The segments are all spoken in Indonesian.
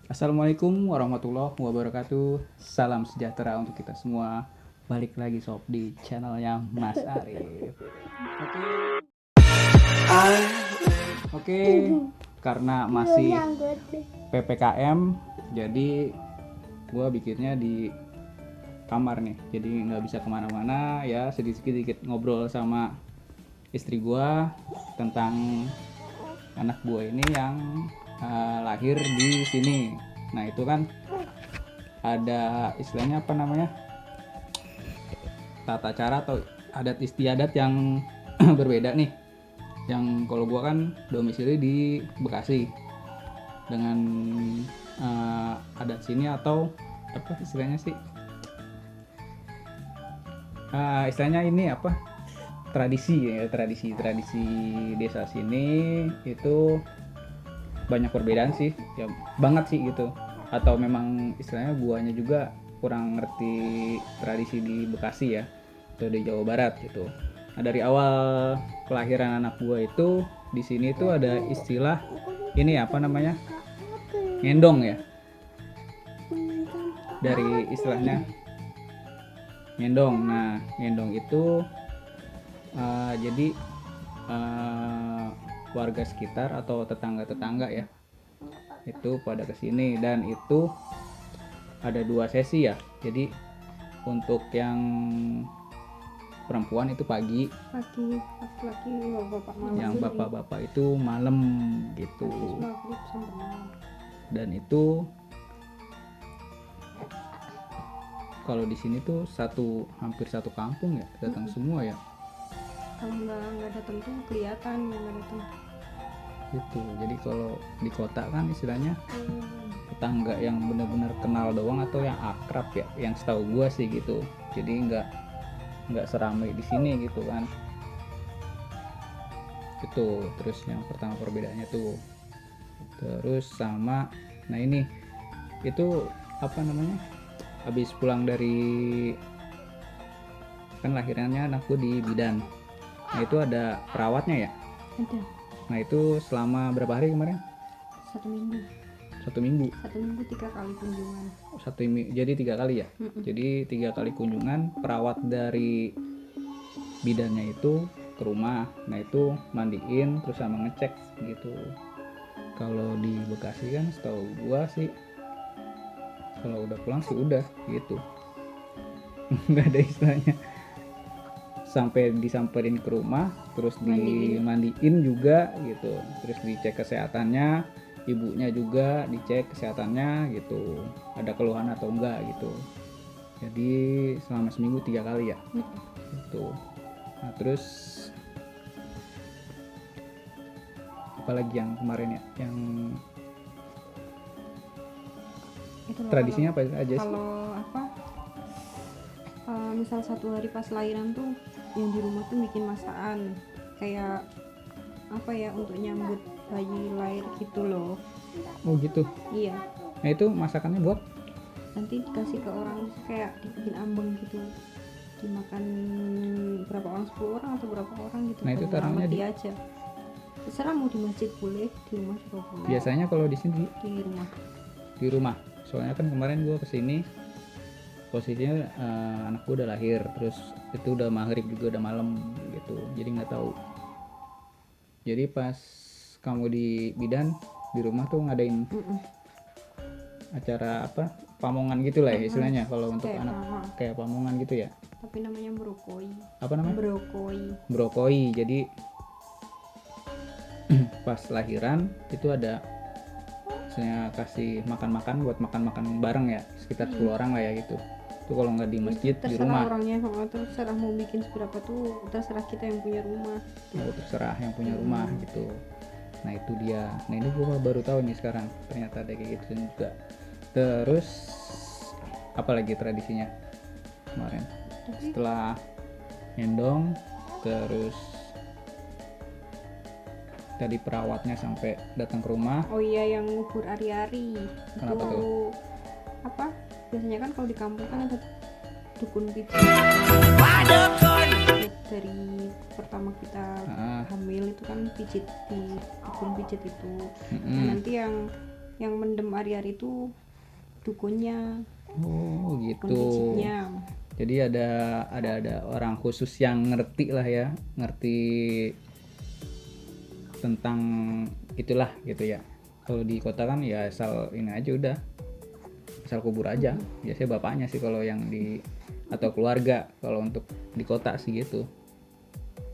Assalamualaikum warahmatullahi wabarakatuh. Salam sejahtera untuk kita semua. Balik lagi sob di channelnya Mas Arif. Oke, karena masih PPKM, jadi gue bikinnya di kamar nih. Jadi nggak bisa kemana-mana ya. Sedikit-sedikit ngobrol sama istri gue tentang anak gue ini yang lahir di sini. Nah itu kan ada istilahnya apa namanya, tata cara atau adat istiadat yang berbeda nih. Yang kalau gua kan domisili di Bekasi dengan adat sini atau apa istilahnya sih, istilahnya ini apa, tradisi ya, tradisi desa sini itu banyak perbedaan sih ya, banget sih gitu. Atau memang istilahnya guanya juga kurang ngerti tradisi di Bekasi ya, atau di Jawa Barat gitu. Nah dari awal kelahiran anak gua itu di sini tuh ada istilah ini apa namanya, ngendong ya, dari istilahnya ngendong. Nah ngendong itu jadi warga sekitar atau tetangga-tetangga ya itu pada kesini, dan itu ada 2 sesi ya. Jadi untuk yang perempuan itu pagi, laki-laki bapak malam, yang bapak-bapak itu malam gitu. maghrib sampai malam. Dan itu kalau di sini tuh hampir satu kampung ya datang semua ya. Kalau nggak datang tuh kelihatan nggak datang. Gitu. Jadi kalau di kota kan istilahnya tetangga yang benar-benar kenal doang atau yang akrab ya, yang setahu gua sih gitu. Jadi nggak seramai di sini gitu kan. Itu terus yang pertama perbedaannya tuh. Terus sama nah ini itu apa namanya, habis pulang dari kan lahirannya anakku di bidan. Nah itu ada perawatnya ya. Ada Nah itu selama berapa hari kemarin? 1 minggu. 1 minggu. 1 minggu 3 kali kunjungan. Jadi 3 kali ya. Jadi 3 kali kunjungan perawat dari bidannya itu ke rumah. Nah itu mandiin terus sama ngecek gitu. Kalau di Bekasi kan setahu gua sih kalau udah pulang sih udah gitu. Nggak ada istilahnya sampai disamperin ke rumah terus dimandiin juga gitu, terus dicek kesehatannya, ibunya juga dicek kesehatannya gitu, ada keluhan atau enggak gitu. Jadi selama seminggu 3 kali ya gitu. Nah terus apalagi yang kemarin ya, yang Itu tradisinya apa aja sih? Kalau apa, misal 1 hari pas lahiran tuh yang di rumah tuh bikin masakan kayak apa ya, untuk nyambut bayi lahir gitu loh. Oh gitu. Iya, Nah itu masakannya buat nanti dikasih ke orang, kayak dibikin ambeng gitu, dimakan berapa orang, 10 orang atau berapa orang gitu. Nah, itu taruhnya di aja, terserah mau di masjid boleh, di rumah juga boleh. biasanya kalau di sini Di rumah. soalnya kan kemarin gue kesini posisinya anak gue udah lahir, terus itu udah maghrib juga, udah malam gitu, jadi nggak tahu. Jadi pas kamu di bidan di rumah tuh ngadain acara apa, pamongan gitu lah ya istilahnya kalau untuk Kayak anak, kayak pamongan gitu ya. Tapi namanya brokoi. Apa namanya? Brokoi. Jadi pas lahiran itu ada misalnya kasih makan buat makan bareng ya, sekitar 10 orang lah ya gitu. Itu kalau nggak di masjid di rumah. Orangnya terserah mau bikin seberapa tuh, terserah kita yang punya rumah. Terserah yang punya rumah gitu. Nah itu dia. Nah ini gue baru tahu nih sekarang ternyata ada kayak gitu juga. Terus apalagi tradisinya kemarin setelah ngendong, terus tadi perawatnya sampai datang ke rumah. Oh iya, yang ngubur ari-ari. Kenapa tuh? Apa, biasanya kan kalau di kampung kan ada dukun pijit. Dari pertama kita hamil itu kan pijit di dukun pijit itu. Nah, nanti yang yang mendem ari-ari itu dukunnya, Oh dukun gitu. pijitnya. Jadi ada orang khusus yang ngerti lah ya, ngerti tentang itulah gitu ya. Kalau di kota kan ya asal ini aja udah, asal kubur aja. Biasanya bapaknya sih kalau yang di atau keluarga kalau untuk di kota sih gitu.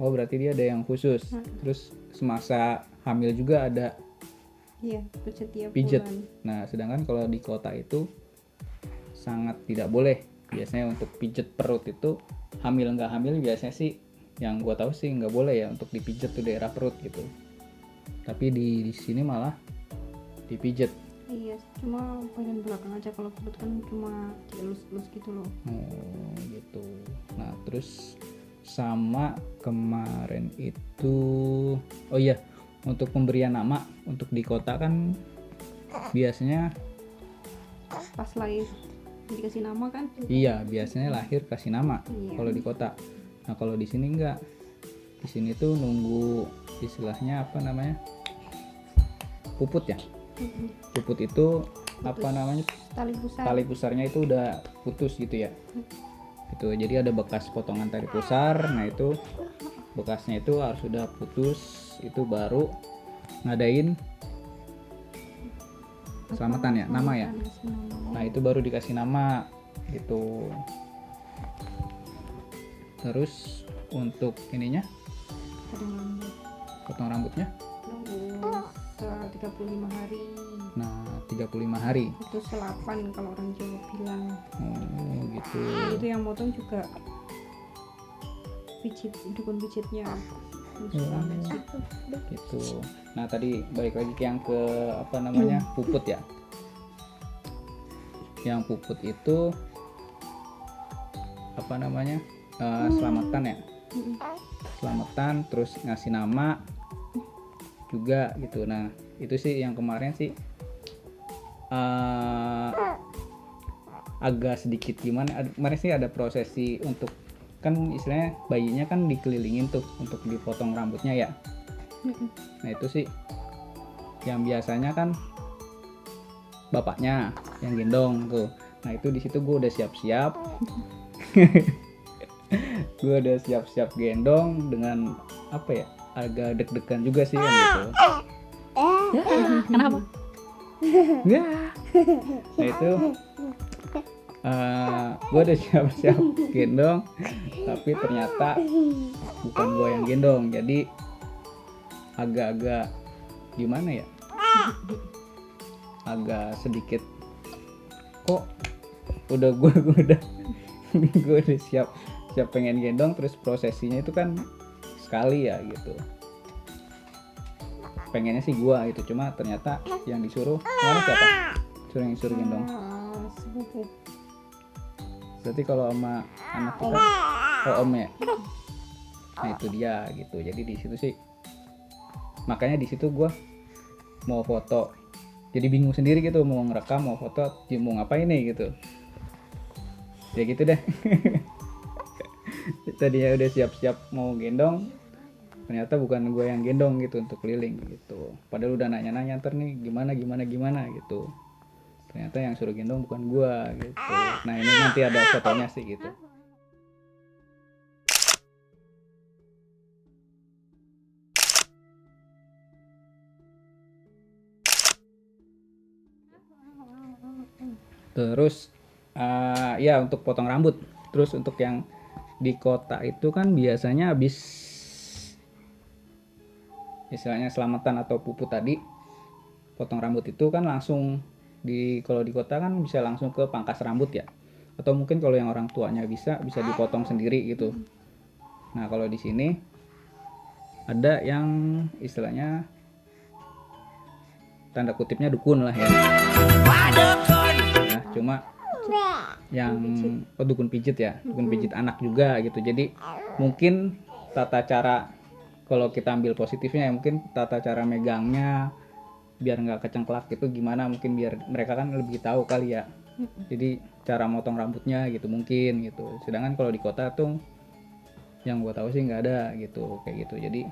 Oh berarti dia ada yang khusus. Terus semasa hamil juga ada Iya, setiap pijet. bulan. Nah sedangkan kalau di kota itu sangat tidak boleh. Biasanya untuk pijet perut itu hamil nggak hamil biasanya sih yang gua tahu sih nggak boleh ya untuk dipijet tuh daerah perut gitu. Tapi di sini malah dipijet. Iya, cuma bagian belakang aja, kalau perut kan cuma dielus-elus gitu loh. Oh gitu. Nah terus sama kemarin itu, oh iya, untuk pemberian nama untuk di kota kan biasanya Pas lahir dikasih nama kan. iya biasanya lahir kasih nama Iya. kalau di kota. Nah kalau di sini enggak. Di sini tuh nunggu istilahnya apa namanya? Puput ya. Puput itu apa namanya? Tali pusar. Tali pusarnya itu udah putus gitu ya. Gitu. Jadi ada bekas potongan tali pusar. Nah itu bekasnya itu harus sudah putus, itu baru ngadain selamatan ya, nama ya. Dikasih nama. Nah itu baru dikasih nama gitu. Terus untuk ininya Kadang rambut. potong rambutnya, Nunggu 35 hari. nah 35 hari. Itu selapan kalau orang Jawa bilang. Oh gitu. Itu yang motong juga pijit, dukun pijitnya. Gitu. Nah tadi balik lagi ke yang ke apa namanya puput ya. Yang puput itu apa namanya selamatan ya. Selamatan terus ngasih nama juga gitu. Nah itu sih yang kemarin sih agak sedikit gimana. Kemarin sih ada prosesi untuk kan istilahnya bayinya kan dikelilingin tuh untuk dipotong rambutnya ya. Nah itu sih yang biasanya kan bapaknya yang gendong tuh. Nah itu di situ gue udah siap-siap. Gue udah siap-siap gendong dengan apa ya, agak deg-degan juga sih kan gitu. Kenapa? Nah itu gue udah siap-siap gendong, tapi ternyata bukan gue yang gendong, jadi agak-agak gimana ya, agak sedikit kok udah gue udah siap pengen gendong, terus prosesinya itu kan sekali ya gitu. Pengennya sih gue itu, cuma ternyata yang disuruh mana siapa? Yang disuruh gendong. Sepupu. Berarti kalau sama anak kita om ya. Nah itu dia gitu. Jadi di situ sih, makanya di situ gue mau foto. Jadi bingung sendiri gitu, mau ngerekam, mau foto, mau ngapain nih gitu. Ya gitu deh. Tadinya udah siap-siap mau gendong, ternyata bukan gue yang gendong gitu untuk keliling gitu. Padahal udah nanya-nanya ntar nih gimana gitu. Ternyata yang suruh gendong bukan gue gitu. Nah ini nanti ada fotonya sih gitu. Terus ya untuk potong rambut. Terus untuk yang di kota itu kan biasanya habis istilahnya selamatan atau puput tadi, potong rambut itu kan langsung kalau di kota kan bisa langsung ke pangkas rambut ya, atau mungkin kalau yang orang tuanya bisa dipotong sendiri gitu. Nah kalau di sini ada yang istilahnya tanda kutipnya dukun lah ya. Nah cuma yang dukun pijit ya, dukun pijit anak juga gitu. Jadi mungkin tata cara, kalau kita ambil positifnya ya, mungkin tata cara megangnya biar nggak kecengklak gitu gimana, mungkin biar mereka kan lebih tahu kali ya. Jadi cara motong rambutnya gitu mungkin gitu. Sedangkan kalau di kota tuh yang gue tahu sih nggak ada gitu kayak gitu. Jadi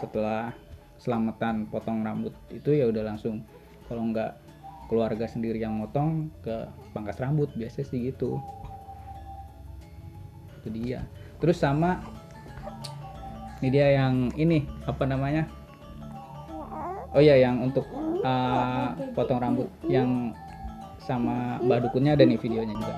setelah selamatan potong rambut itu ya udah langsung kalau nggak keluarga sendiri yang motong ke pangkas rambut biasanya sih gitu. Itu dia. Terus sama ini dia yang ini apa namanya, oh iya yang untuk potong rambut yang sama Mbak Dukunnya ada nih videonya juga.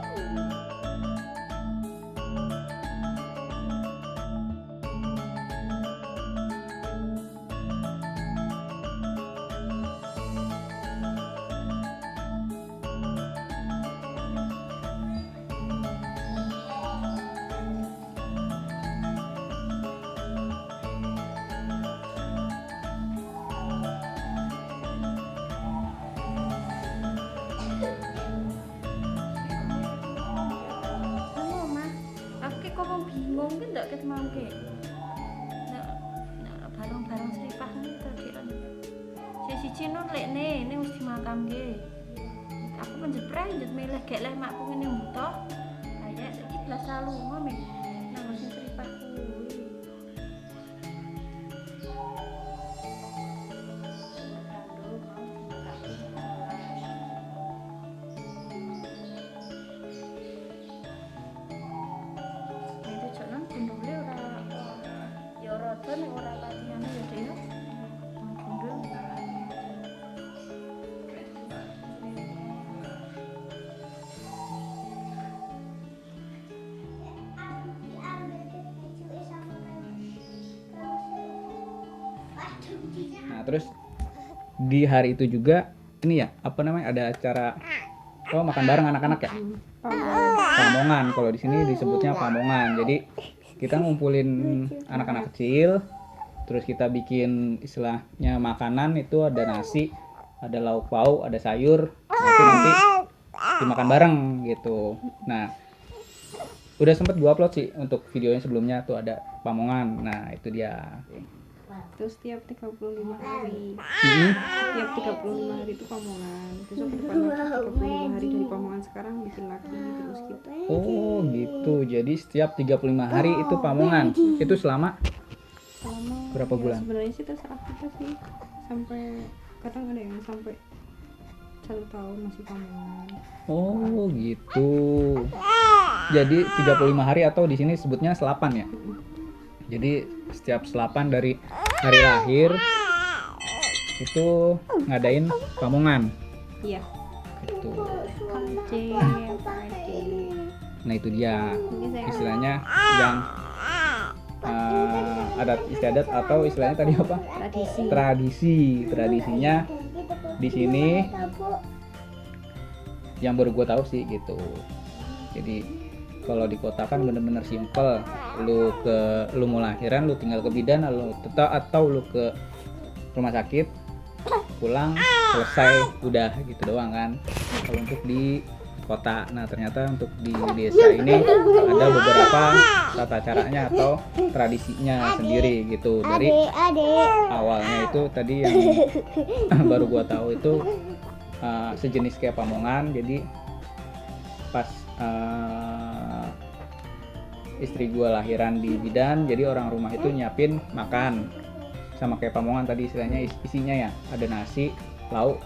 bingung kan ndak ket mangke. Nek barang-barang seripah tadi kan. Siji nun lekne ini mesti makamke. Aku penjepret njet milih gek leh makku ngene butuh. Kayak iki blas lalu ngome. Nang sing seripah kuwi. Nek ora patihane ya Dek ya. Gundul. Nah, terus di hari itu juga ini ya, apa namanya, ada acara makan bareng anak-anak ya. Pamongan, kalau di sini disebutnya pamongan. Jadi kita ngumpulin anak-anak kecil, terus kita bikin istilahnya makanan, itu ada nasi, ada lauk pauk, ada sayur, itu nanti dimakan bareng gitu. Nah, udah sempet gua upload sih untuk videonya sebelumnya tuh ada pamongan. Nah, itu dia. Terus tiap 35 hari. Tiap 35 hari itu pamongan. Terus ke depan lagi 35 hari dari pamongan sekarang bikin lagi terus gitu. Oh, gitu. Jadi setiap 35 hari itu pamongan. Itu selama berapa bulan? Sebenarnya sih terserah kita sih. Sampai kadang ada yang sampai 1 tahun masih pamongan. Oh, gitu. Jadi 35 hari atau di sini sebutnya selapan ya. Jadi setiap selapan dari hari lahir itu ngadain pamongan. Iya. Gitu. Pace. Nah, itu dia istilahnya yang adat istiadat atau istilahnya tadi apa? Tradisinya di sini yang baru gue tahu sih gitu. Jadi kalau di kota kan bener-bener simple, lu mau lahiran lu tinggal ke bidan, atau lu ke rumah sakit pulang selesai udah gitu doang kan. Kalau untuk di kota, nah ternyata untuk di desa ini ada beberapa tata caranya atau tradisinya sendiri gitu. Dari awalnya itu tadi yang baru gua tahu itu sejenis kayak pamongan. Jadi pas istri gue lahiran di bidan, jadi orang rumah itu nyiapin makan sama kayak pamongan tadi, istilahnya isinya ya ada nasi, lauk,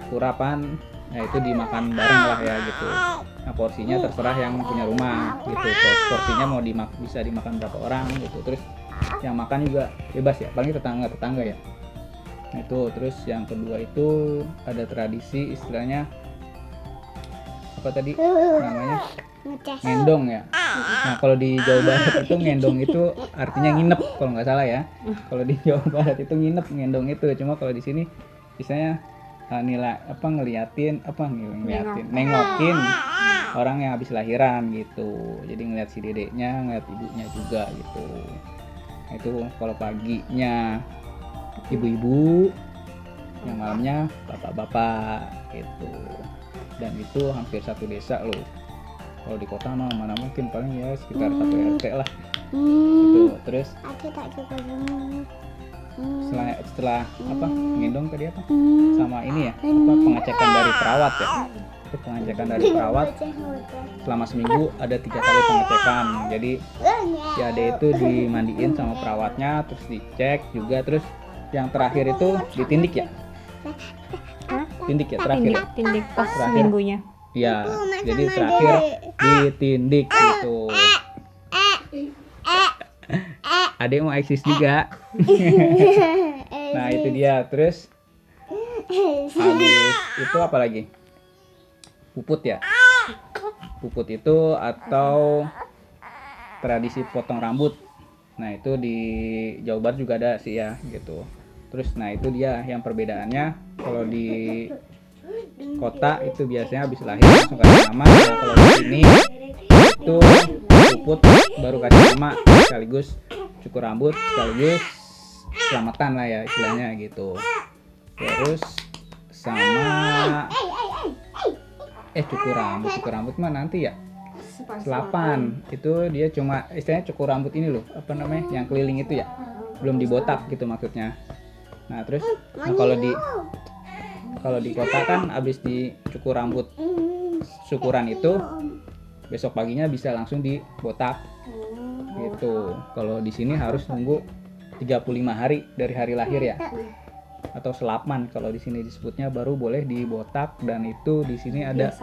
kurapan. Nah, itu dimakan bareng lah ya gitu. Nah, porsinya terserah yang punya rumah gitu. Porsinya mau bisa dimakan berapa orang gitu. Terus yang makan juga bebas ya, paling tetangga ya. Nah, itu terus yang kedua itu ada tradisi istilahnya apa tadi namanya, ngendong ya. Nah, kalau di Jawa Barat itu ngendong itu artinya nginep kalau nggak salah ya. Kalau di Jawa Barat itu nginep, ngendong itu. Cuma kalau di sini misalnya nengokin orang yang habis lahiran gitu. Jadi ngeliat si dedeknya, ngeliat ibunya juga gitu. Nah, itu kalau paginya ibu-ibu, yang malamnya bapak-bapak gitu. Dan itu hampir satu desa loh. Kalau di kota mah mana mungkin, paling ya sekitar 1 RT lah gitu. Terus setelah apa ngendong tadi apa sama ini ya, apa pengecekan dari perawat ya. Itu pengecekan dari perawat selama seminggu ada 3 kali pengecekan. Jadi si ade itu dimandiin sama perawatnya, terus dicek juga. Terus yang terakhir itu ditindik ya. tindik ya terakhir. tindik pas Terakhir. minggunya. Ya, jadi terakhir ditindik gitu. Adek mau eksis juga. Nah itu dia. Terus habis itu apa lagi? Puput ya. Puput itu atau tradisi potong rambut. Nah itu di Jawa Barat juga ada sih ya gitu. Terus nah itu dia yang perbedaannya. Kalau di kota itu biasanya habis lahir langsung kasih nama. Nah, kalau di sini itu puput baru kasih nama sekaligus cukur rambut sekaligus selamatan lah ya istilahnya gitu. Terus sama cukur rambut mah nanti ya selapan itu dia cuma istilahnya cukur rambut ini loh apa namanya yang keliling itu ya belum dibotak gitu maksudnya. Nah terus nah kalau di kota kan abis dicukur rambut syukuran itu besok paginya bisa langsung dibotak gitu. Kalau di sini harus nunggu 35 hari dari hari lahir ya atau selapan kalau di sini disebutnya baru boleh dibotak. Dan itu di sini ada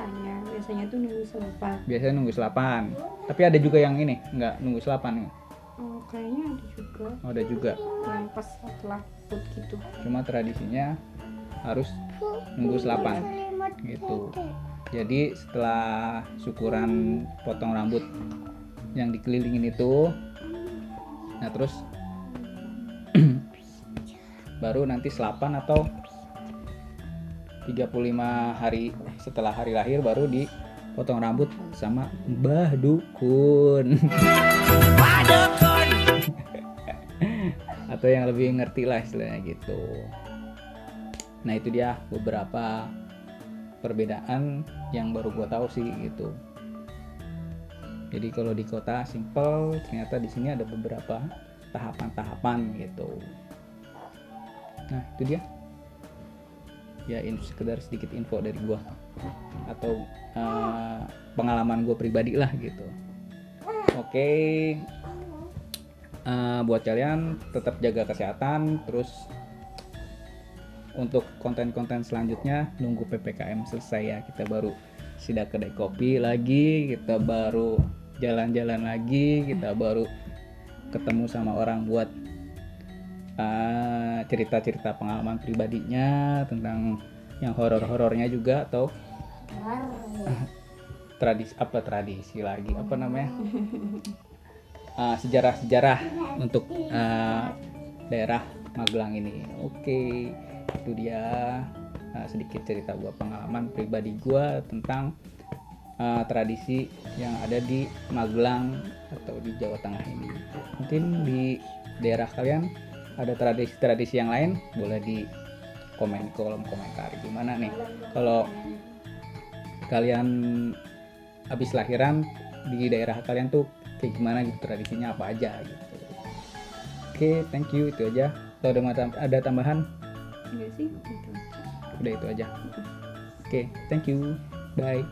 biasanya tuh nunggu selapan. Biasanya nunggu selapan. Tapi ada juga yang ini nggak nunggu selapan. Oh kayaknya ada juga. Oh, ada juga. Yang pas setelah put gitu. Cuma tradisinya harus nunggu selapan gitu. Jadi setelah syukuran potong rambut yang dikelilingin itu, nah terus baru nanti selapan atau 35 hari setelah hari lahir baru dipotong rambut sama Mbah Dukun. Atau yang lebih ngerti lah istilahnya gitu. Nah itu dia beberapa perbedaan yang baru gue tahu sih gitu. Jadi kalau di kota simple, ternyata di sini ada beberapa tahapan-tahapan gitu. Nah itu dia. Ya sekedar sedikit info dari gue atau pengalaman gue pribadi lah gitu. Oke. Buat kalian tetap jaga kesehatan. Terus untuk konten-konten selanjutnya nunggu PPKM selesai ya, kita baru sidak kedai kopi lagi, kita baru jalan-jalan lagi, kita baru ketemu sama orang buat cerita-cerita pengalaman pribadinya tentang yang horor-horornya juga atau tradisi lagi apa namanya sejarah-sejarah untuk daerah Magelang ini. Oke. Itu dia sedikit cerita gue, pengalaman pribadi gue tentang tradisi yang ada di Magelang atau di Jawa Tengah ini. Mungkin di daerah kalian ada tradisi-tradisi yang lain, boleh di komen kolom komentar gimana nih kalau kalian habis lahiran di daerah kalian tuh kayak gimana gitu, tradisinya apa aja gitu. Oke, thank you, itu aja. Kalau ada tambahan? Enggak sih, gitu. Udah itu aja. Oke, thank you. Bye.